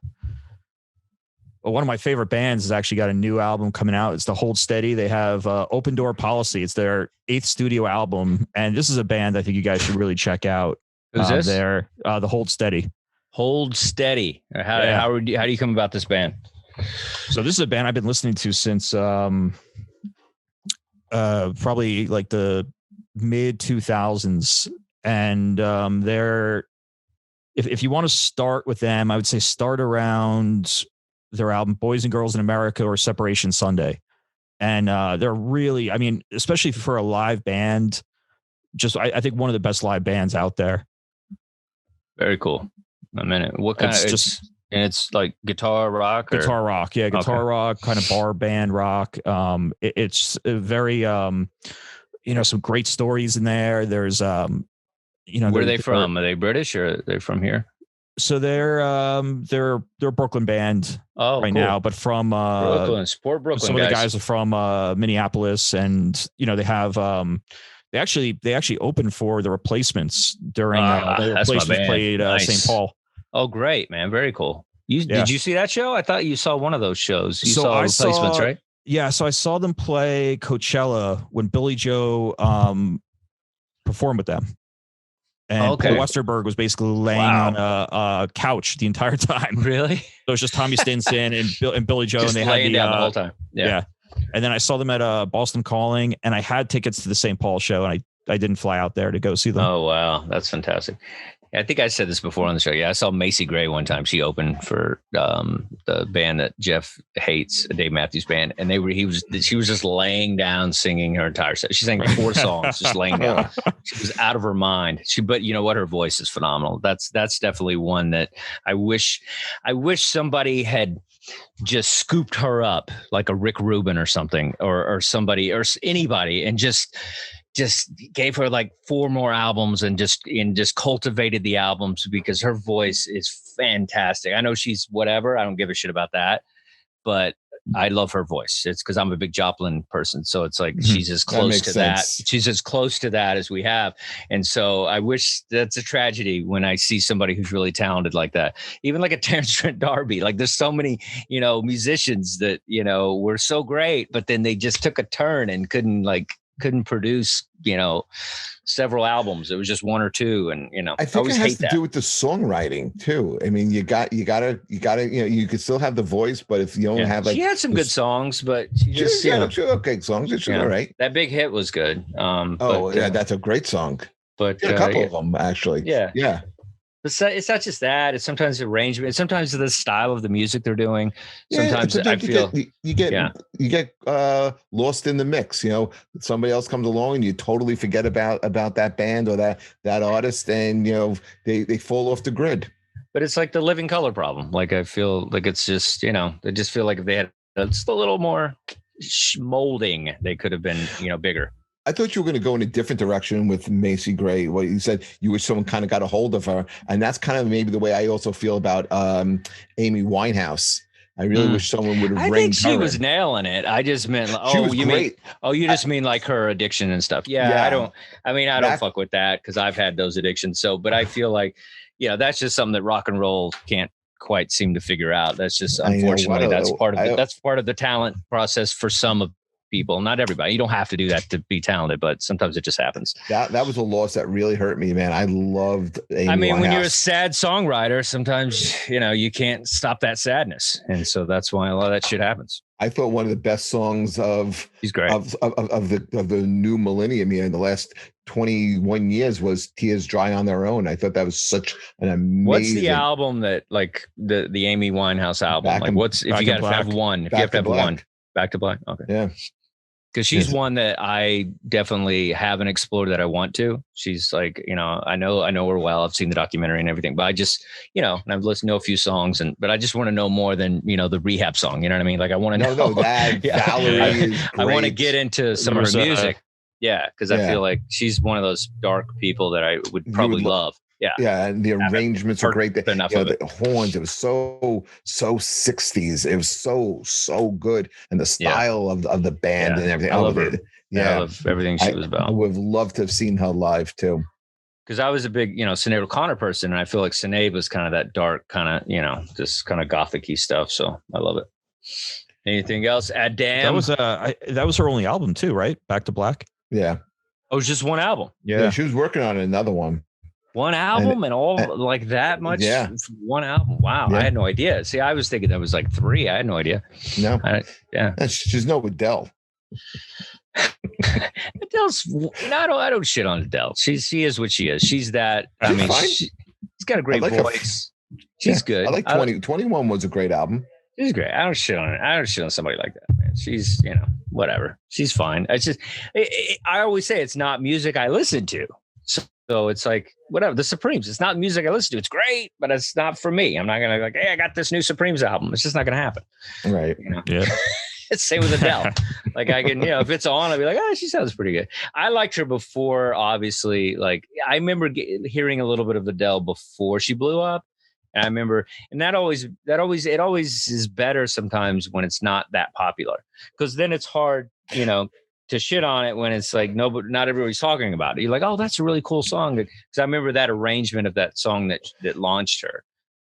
of my favorite bands has actually got a new album coming out. It's the Hold Steady. They have Open Door Policy. It's their 8th studio album, and this is a band I think you guys should really check out. Who's this? The Hold Steady. Hold Steady. How do you come about this band? So this is a band I've been listening to since probably like the mid 2000s, and they're if you want to start with them, I would say start around their album Boys and Girls in America or Separation Sunday, and they're really, especially for a live band, I think one of the best live bands out there. Very cool. A minute. What kind of it's like guitar rock? Guitar rock, yeah, rock, kind of bar band rock. It's a very some great stories in there. There's where are they from? Are they British or are they from here? So they're a Brooklyn band now, but from Brooklyn. Some of the guys are from Minneapolis, and they have they actually opened for the Replacements during the Replacements played St. Paul. Oh, great, man. Very cool. Did you see that show? I thought you saw one of those shows. You saw Replacements, right? Yeah. So I saw them play Coachella when Billy Joe performed with them. And Paul Westerberg was basically laying on a couch the entire time. Really? So it was just Tommy Stinson and Billy Joe. Just and they laying had down the whole time. Yeah. And then I saw them at Boston Calling, and I had tickets to the St. Paul show, and I didn't fly out there to go see them. Oh, wow. That's fantastic. I think I said this before on the show. Yeah, I saw Macy Gray one time. She opened for the band that Jeff hates, Dave Matthews Band, and she was just laying down singing her entire set. She sang 4 songs, just laying down. She was out of her mind. But you know what? Her voice is phenomenal. That's definitely one that I wish somebody had just scooped her up like a Rick Rubin or something, or somebody or anybody, and just gave her like 4 more albums and just cultivated the albums, because her voice is fantastic. I know she's whatever. I don't give a shit about that, but I love her voice. It's because I'm a big Joplin person. So it's like, she's as close to that. She's as close to that as we have. And so I wish, that's a tragedy when I see somebody who's really talented like that. Even like a Terrence Trent D'Arby, like there's so many, musicians that, were so great, but then they just took a turn and couldn't produce, several albums. It was just 1 or 2. And, I think it has to do with the songwriting too. I mean, you gotta, you could still have the voice, but if you don't have she had some good songs, but she just, okay songs. It's all right. That Big Hit was good. That's a great song. But a couple of them actually. Yeah. It's not just that. It's sometimes arrangement. It's sometimes the style of the music they're doing. Yeah, Sometimes I feel you get lost in the mix. You know, somebody else comes along and you totally forget about that band or that artist, and you know they fall off the grid. but it's like the Living Color problem. Like I feel like it's just, you know, I just feel like if they had just a little more molding, they could have been, you know, bigger. I thought you were going to go in a different direction with Macy Gray. What you said, you wish someone kind of got a hold of her, and that's kind of maybe the way I also feel about Amy Winehouse. I really wish someone would have. I think she was nailing it. I just meant, you just mean like her addiction and stuff. Yeah. I don't fuck with that because I've had those addictions. So, but I feel like, you know, that's just something that rock and roll can't quite seem to figure out. That's just, unfortunately, that's part of the talent process for some of people, not everybody. You don't have to do that to be talented, but sometimes it just happens. That was a loss that really hurt me, man. I loved Amy Winehouse. When you're a sad songwriter, sometimes, you know, you can't stop that sadness. And so that's why a lot of that shit happens. I thought one of the best songs of the new millennium here in the last 21 years was Tears Dry on Their Own. I thought that was such an amazing. What's the album that, like, the Amy Winehouse album? If you got to have one, if you have to have one, Back to Black. Okay. Yeah. Because she's one that I definitely haven't explored that I want to. She's like, you know, I know her well. I've seen the documentary and everything, but I just, you know, and I've listened to a few songs, but I just want to know more than, you know, the Rehab song. You know what I mean? Like I want to know that Valerie is great. I want to get into some of her music. Because I feel like she's one of those dark people that I would probably love. Yeah, and the arrangements are great. The horns, it was so 60s. It was so good, and the style of the band and everything. I love her. Yeah, I love everything she was about. I would have loved to have seen her live too. Because I was a big, you know, Sinead O'Connor person, and I feel like Sinead was kind of that dark, kind of, you know, just kind of gothic-y stuff. So I love it. Anything else? Adam? That was her only album too, right? Back to Black. Yeah. Oh, it was just one album. Yeah, she was working on another one. One album and like that much? Yeah. One album. Wow. Yeah. I had no idea. See, I was thinking that was like 3. I had no idea. No. She's no Adele. Adele's I don't shit on Adele. She is what she is. She's that. I mean, she's got a great voice. She's good. I like 21 was a great album. She's great. I don't shit on it. I don't shit on somebody like that, man. She's, you know, whatever. She's fine. It's just, I always say it's not music I listen to. So it's like, whatever, the Supremes, it's not music I listen to. It's great, but it's not for me. I'm not going to be like, hey, I got this new Supremes album. It's just not going to happen. Right. You know? Yeah. It's same with Adele. Like I can, you know, if it's on, I'll be like, oh, she sounds pretty good. I liked her before, obviously. Like I remember hearing a little bit of Adele before she blew up. And I remember, and it always is better sometimes when it's not that popular, because then it's hard, you know, to shit on it when it's like not everybody's talking about it. You're like, oh, that's a really cool song. Because I remember that arrangement of that song that launched her.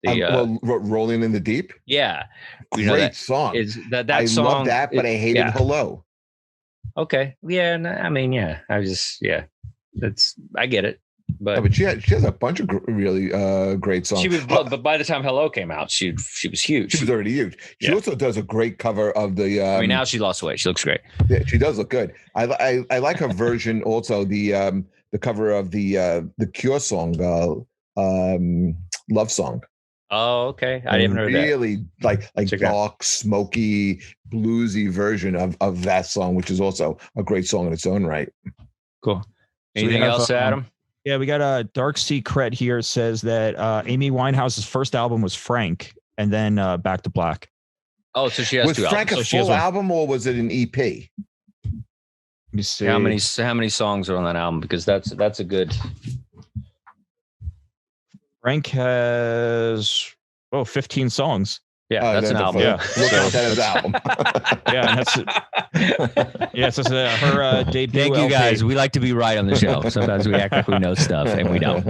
Rolling in the Deep. Yeah, great song. I song, love that, but I hated Hello. Okay, yeah, I mean, I get it. But she has a bunch of really great songs. She was, but by the time Hello came out, she was huge. She was already huge. She also does a great cover of the. I mean, now she lost weight. She looks great. Yeah, she does look good. I like her version also. The cover of the Cure song, Love Song. Oh, okay. I didn't heard that. Really like dark, smoky, bluesy version of that song, which is also a great song in its own right. Cool. Anything else, Adam? Yeah, we got a Dark Secret here says that Amy Winehouse's first album was Frank, and then Back to Black. Oh, so she has was two Frank albums. a full album or was it an EP? Let me see. How many songs are on that album? Because that's a good. Frank has 15 songs. Yeah, that's an album. Yeah, we'll count that as an album. Yeah, that's it. Yeah, so her debut. Thank you, guys. We like to be right on the show. Sometimes we act like we know stuff and we don't.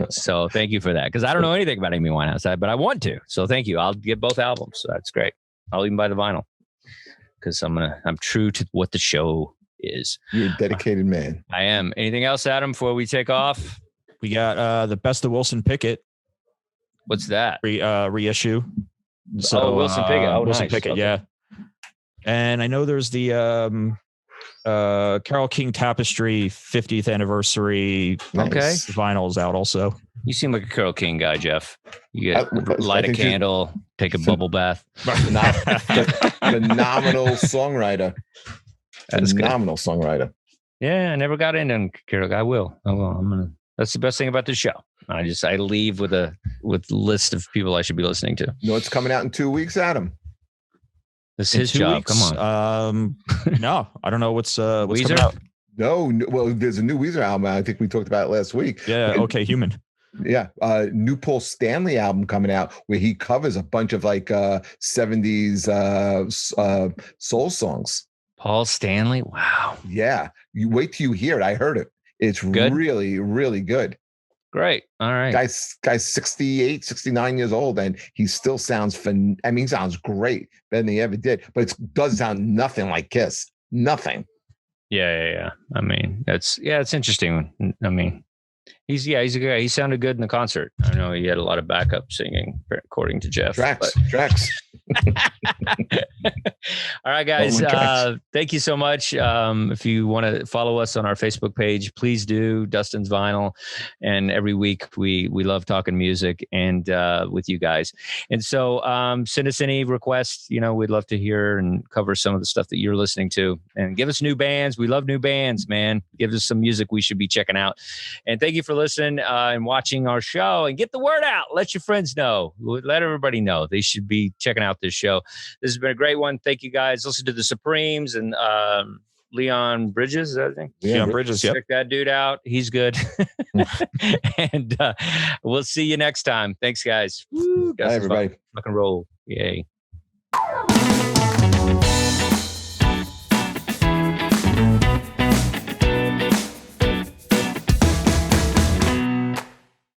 So thank you for that, because I don't know anything about Amy Winehouse, but I want to. So thank you. I'll get both albums. So that's great. I'll even buy the vinyl because I'm true to what the show is. You're a dedicated man. I am. Anything else, Adam? Before we take off, we got the Best of Wilson Pickett. What's that? Reissue. So Wilson Pickett. Wilson Pickett, okay. Yeah. And I know there's the Carole King Tapestry 50th anniversary. Okay. Vinyl's out also. You seem like a Carole King guy, Jeff. You get light a think candle, take a bubble bath. Phenomenal songwriter. That's Phenomenal songwriter. Yeah, I never got into Carole. I will. I'm gonna. That's the best thing about this show. I leave with a list of people I should be listening to. You know what's coming out in 2 weeks, Adam? This is his job. Weeks? Come on. No, I don't know what's coming out. No, well, there's a new Weezer album. I think we talked about it last week. Yeah. Okay. Human. Yeah. New Paul Stanley album coming out where he covers a bunch of like 70s soul songs. Paul Stanley. Wow. Yeah. You wait till you hear it. I heard it. It's good. Really, really good. Great. All right. Guy's 68, 69 years old, and he still sounds he sounds great, better than he ever did. But it does sound nothing like Kiss. Nothing. Yeah. I mean, it's interesting. I mean, he's a good guy. He sounded good in the concert. I know he had a lot of backup singing, according to Jeff. Tracks. All right, guys. Thank you so much. If you want to follow us on our Facebook page, please do. Dustin's Vinyl. And every week we love talking music and with you guys. And so send us any requests. We'd love to hear and cover some of the stuff that you're listening to. And give us new bands. We love new bands, man. Give us some music we should be checking out. And thank you for listening and watching our show. And get the word out. Let your friends know. Let everybody know. They should be checking out this show. This has been a great one. Thank you, guys. Listen to the Supremes and Leon Bridges, I think. Leon Bridges, yeah. Check that dude out. He's good. And we'll see you next time. Thanks, guys. Woo, Bye, everybody. Rock and roll. Yay.